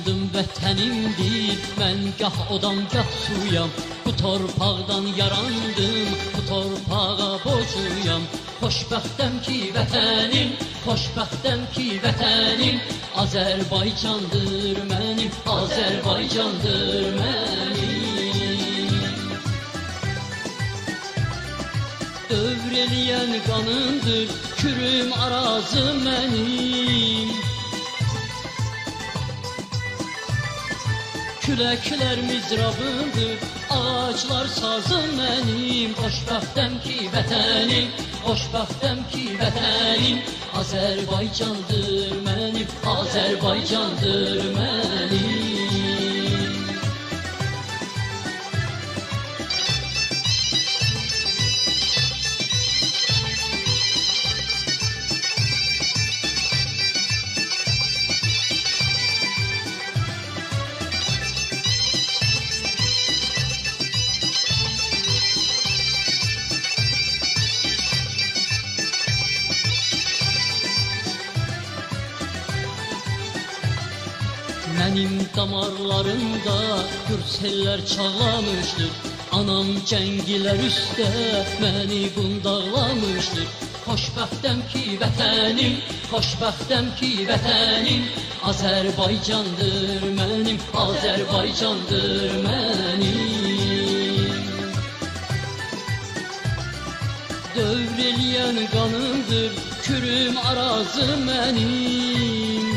andım vətənimdir, mən gah odam gah suyam. Bu torpaqdan yarandım, bu torpağa borcluyam. Xoşbəxtəm ki vətənim, xoşbəxtəm ki vətənim, Azərbaycandır mənim, Azərbaycandır mənim. Dövr eləyən qanımdır, kürüm arazı mənim. Küləklər mizrabımdır, ağaclar sazım mənim. Xoşbəxtəm ki vətənim, xoşbəxtəm ki vətənim, Azərbaycandır mənim, Azərbaycandır mənim. Mənim damarlarımda gürsellər çağlamışdır. Anam cəngilər üstə məni qundaqlamışdır. Xoşbəxtəm ki vətənim, xoşbəxtəm ki vətənim, Azərbaycandır mənim, Azərbaycandır mənim. Dövr eləyən qanımdır, kürüm arazı mənim.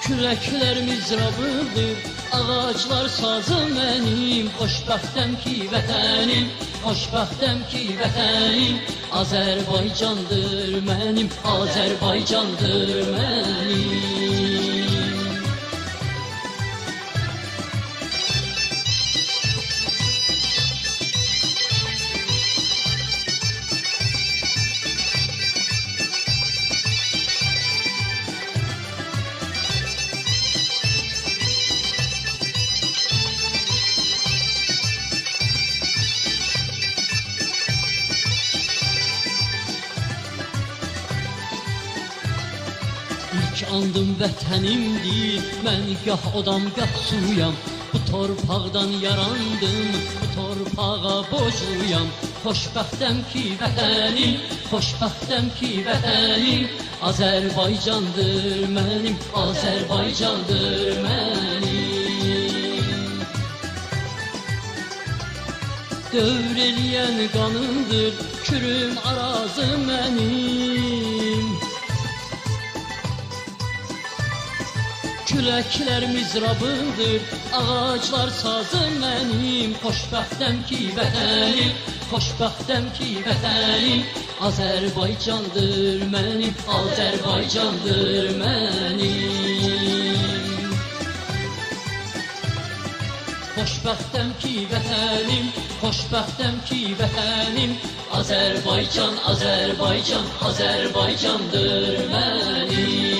Küləklər mizrabıdır, ağaclar sazı mənim. Xoşbəxtəm ki vətənim, xoşbəxtəm ki vətənim, Azərbaycandır mənim, Azərbaycandır mənim. İlk andım vətənimdir, mən gah odam gah suyam. Bu torpaqdan yarandım, bu torpağa borcluyam. Xoşbəxtəm ki vətənim, xoşbəxtəm ki vətənim, Azərbaycandır mənim, Azərbaycandır mənim. Dövr eləyən qanımdır, kürüm arazı mənim. Küləklər mizrabıdır, ağaclar sazı mənim. Xoşbəxtəm ki vətənim, xoşbəxtəm ki vətənim, Azərbaycandır mənim, Azərbaycandır mənim. Xoşbəxtəm ki vətənim, xoşbəxtəm ki vətənim, Azərbaycan, Azərbaycan, Azərbaycandır mənim.